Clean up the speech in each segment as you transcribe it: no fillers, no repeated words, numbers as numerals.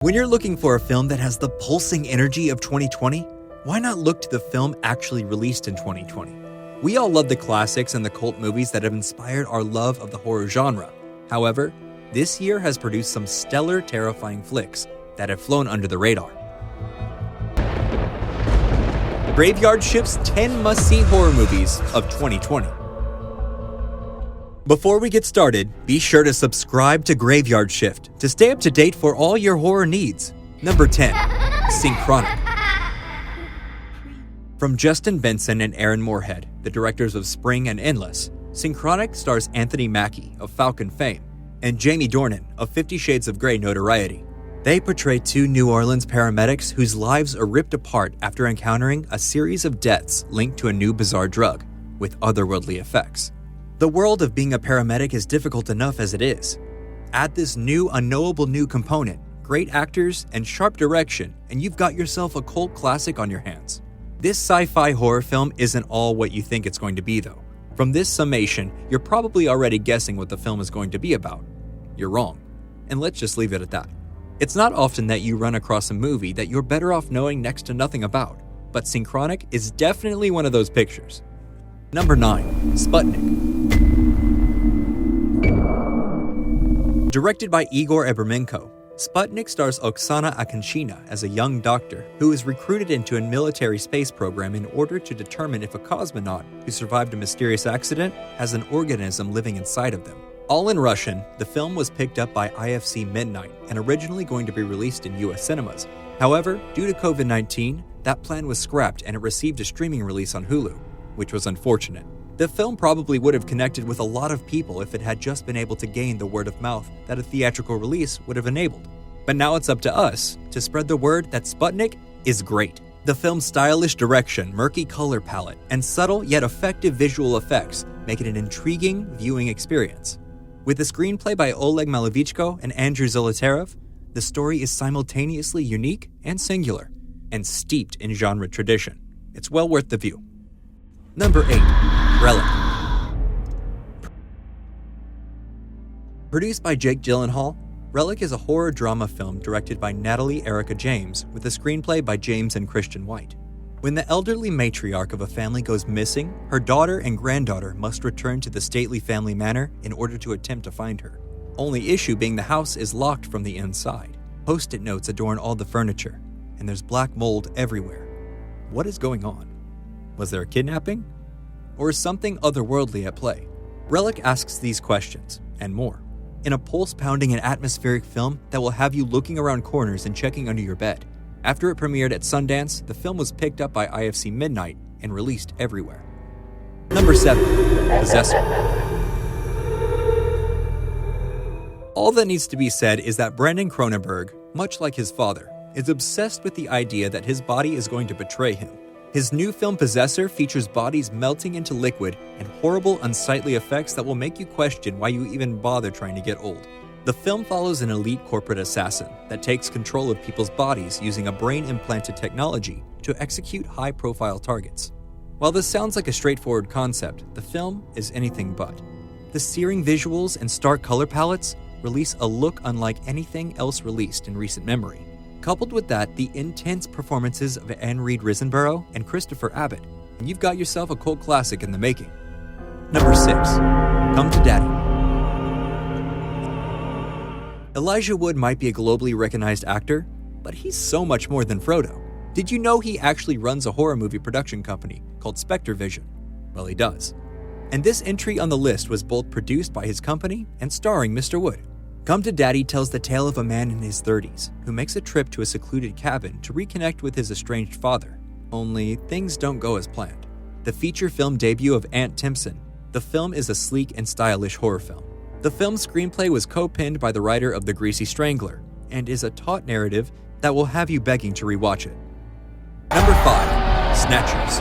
When you're looking for a film that has the pulsing energy of 2020, why not look to the film actually released in 2020? We all love the classics and the cult movies that have inspired our love of the horror genre. However, this year has produced some stellar, terrifying flicks that have flown under the radar. Graveyard Shift's 10 must-see horror movies of 2020. Before we get started, be sure to subscribe to Graveyard Shift to stay up to date for all your horror needs. Number 10. Syncchronic. From Justin Benson and Aaron Moorhead, the directors of Spring and Endless, Syncchronic stars Anthony Mackie of Falcon fame and Jamie Dornan of 50 Shades of Grey notoriety. They portray two New Orleans paramedics whose lives are ripped apart after encountering a series of deaths linked to a new bizarre drug with otherworldly effects. The world of being a paramedic is difficult enough as it is. Add this new, unknowable new component, great actors, and sharp direction, and you've got yourself a cult classic on your hands. This sci-fi horror film isn't all what you think it's going to be, though. From this summation, you're probably already guessing what the film is going to be about. You're wrong. And let's just leave it at that. It's not often that you run across a movie that you're better off knowing next to nothing about, but Syncchronic is definitely one of those pictures. Number 9. Sputnik. Directed by Igor Ebermenko, Sputnik stars Oksana Akanshina as a young doctor who is recruited into a military space program in order to determine if a cosmonaut who survived a mysterious accident has an organism living inside of them. All in Russian, the film was picked up by IFC Midnight and originally going to be released in US cinemas. However, due to COVID-19, that plan was scrapped and it received a streaming release on Hulu, which was unfortunate. The film probably would have connected with a lot of people if it had just been able to gain the word of mouth that a theatrical release would have enabled. But now it's up to us to spread the word that Sputnik is great. The film's stylish direction, murky color palette, and subtle yet effective visual effects make it an intriguing viewing experience. With a screenplay by Oleg Malevichko and Andrew Zolotarev, the story is simultaneously unique and singular, and steeped in genre tradition. It's well worth the view. Number 8. Brella. Produced by Jake Gyllenhaal, Relic is a horror drama film directed by Natalie Erica James with a screenplay by James and Christian White. When the elderly matriarch of a family goes missing, her daughter and granddaughter must return to the stately family manor in order to attempt to find her. Only issue being the house is locked from the inside. Post-it notes adorn all the furniture, and there's black mold everywhere. What is going on? Was there a kidnapping? Or is something otherworldly at play? Relic asks these questions, and more, in a pulse-pounding and atmospheric film that will have you looking around corners and checking under your bed. After it premiered at Sundance, the film was picked up by IFC Midnight and released everywhere. Number 7. Possessor. All that needs to be said is that Brandon Cronenberg, much like his father, is obsessed with the idea that his body is going to betray him. His new film Possessor features bodies melting into liquid and horrible, unsightly effects that will make you question why you even bother trying to get old. The film follows an elite corporate assassin that takes control of people's bodies using a brain-implanted technology to execute high-profile targets. While this sounds like a straightforward concept, the film is anything but. The searing visuals and stark color palettes release a look unlike anything else released in recent memory. Coupled with that, the intense performances of Anne Reid Risenborough and Christopher Abbott, and you've got yourself a cult classic in the making. Number 6. Come to Daddy. Elijah Wood might be a globally recognized actor, but he's so much more than Frodo. Did you know he actually runs a horror movie production company called Spectre Vision? Well, he does. And this entry on the list was both produced by his company and starring Mr. Wood. Come to Daddy tells the tale of a man in his 30s who makes a trip to a secluded cabin to reconnect with his estranged father. Only things don't go as planned. The feature film debut of Ant Timpson, the film is a sleek and stylish horror film. The film's screenplay was co-penned by the writer of The Greasy Strangler and is a taut narrative that will have you begging to rewatch it. Number 5. Snatchers.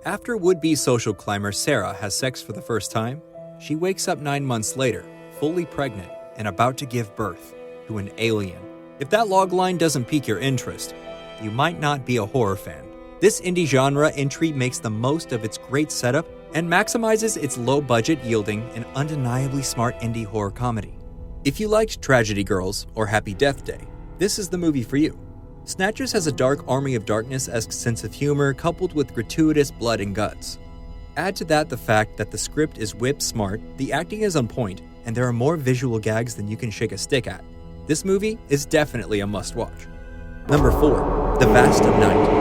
After would-be social climber Sarah has sex for the first time, she wakes up 9 months later, fully pregnant and about to give birth to an alien. If that logline doesn't pique your interest, you might not be a horror fan. This indie genre entry makes the most of its great setup and maximizes its low budget, yielding an undeniably smart indie horror comedy. If you liked Tragedy Girls or Happy Death Day, this is the movie for you. Snatchers has a dark Army of Darkness-esque sense of humor coupled with gratuitous blood and guts. Add to that the fact that the script is whip smart, the acting is on point, and there are more visual gags than you can shake a stick at. This movie is definitely a must-watch. Number 4. The Vast of Night.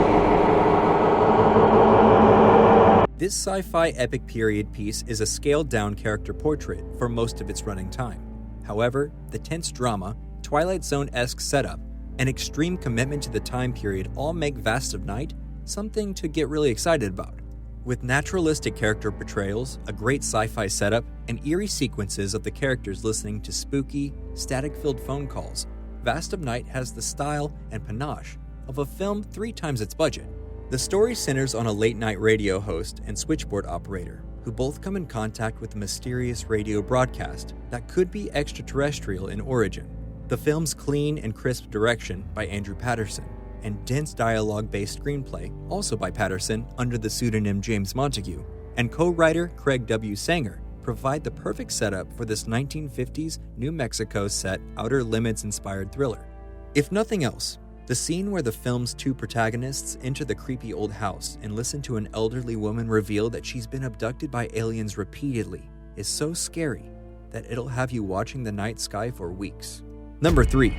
This sci-fi epic period piece is a scaled-down character portrait for most of its running time. However, the tense drama, Twilight Zone-esque setup, and extreme commitment to the time period all make Vast of Night something to get really excited about. With naturalistic character portrayals, a great sci-fi setup, and eerie sequences of the characters listening to spooky, static-filled phone calls, Vast of Night has the style and panache of a film 3 times its budget. The story centers on a late-night radio host and switchboard operator who both come in contact with a mysterious radio broadcast that could be extraterrestrial in origin. The film's clean and crisp direction by Andrew Patterson and dense dialogue-based screenplay, also by Patterson under the pseudonym James Montague, and co-writer Craig W. Sanger, provide the perfect setup for this 1950s New Mexico set Outer Limits-inspired thriller. If nothing else, the scene where the film's 2 protagonists enter the creepy old house and listen to an elderly woman reveal that she's been abducted by aliens repeatedly is so scary that it'll have you watching the night sky for weeks. Number 3.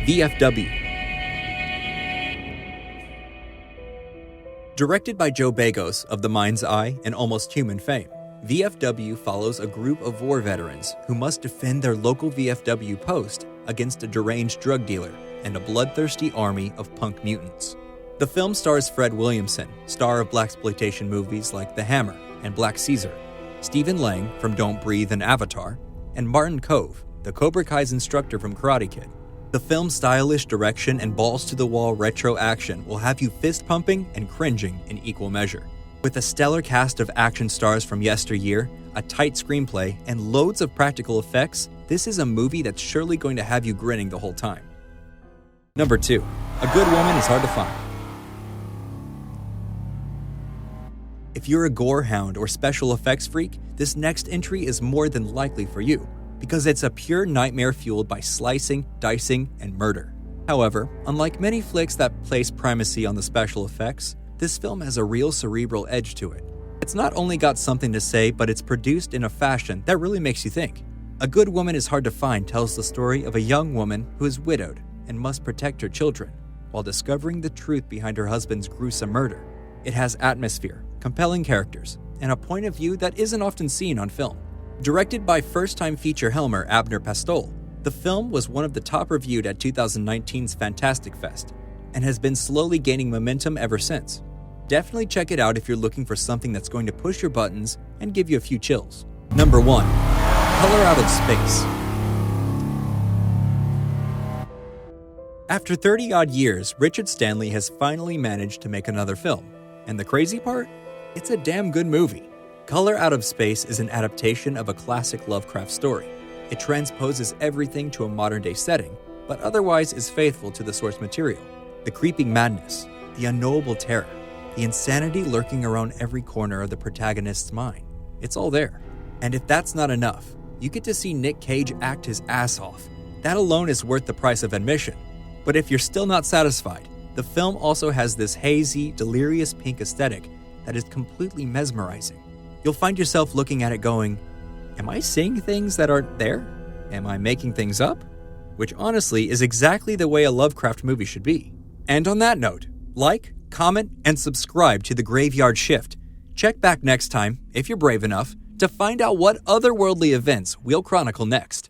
VFW. Directed by Joe Begos of The Mind's Eye and Almost Human fame, VFW follows a group of war veterans who must defend their local VFW post against a deranged drug dealer and a bloodthirsty army of punk mutants. The film stars Fred Williamson, star of blaxploitation movies like The Hammer and Black Caesar, Stephen Lang from Don't Breathe and Avatar, and Martin Kove, the Cobra Kai's instructor from Karate Kid. The film's stylish direction and balls-to-the-wall retro action will have you fist-pumping and cringing in equal measure. With a stellar cast of action stars from yesteryear, a tight screenplay, and loads of practical effects, this is a movie that's surely going to have you grinning the whole time. Number 2. A Good Woman is Hard to Find. If you're a gore hound or special effects freak, this next entry is more than likely for you, because it's a pure nightmare fueled by slicing, dicing, and murder. However, unlike many flicks that place primacy on the special effects, this film has a real cerebral edge to it. It's not only got something to say, but it's produced in a fashion that really makes you think. A Good Woman is Hard to Find tells the story of a young woman who is widowed and must protect her children, while discovering the truth behind her husband's gruesome murder. It has atmosphere, compelling characters, and a point of view that isn't often seen on film. Directed by first-time feature Helmer Abner Pastol, the film was one of the top reviewed at 2019's Fantastic Fest, and has been slowly gaining momentum ever since. Definitely check it out if you're looking for something that's going to push your buttons and give you a few chills. Number 1. Color Out of Space. After 30-odd years, Richard Stanley has finally managed to make another film. And the crazy part? It's a damn good movie. Color Out of Space is an adaptation of a classic Lovecraft story. It transposes everything to a modern-day setting, but otherwise is faithful to the source material. The creeping madness, the unknowable terror, the insanity lurking around every corner of the protagonist's mind. It's all there. And if that's not enough, you get to see Nick Cage act his ass off. That alone is worth the price of admission. But if you're still not satisfied, the film also has this hazy, delirious pink aesthetic that is completely mesmerizing. You'll find yourself looking at it going, am I seeing things that aren't there? Am I making things up? Which honestly is exactly the way a Lovecraft movie should be. And on that note, like, comment, and subscribe to The Graveyard Shift. Check back next time, if you're brave enough, to find out what otherworldly events we'll chronicle next.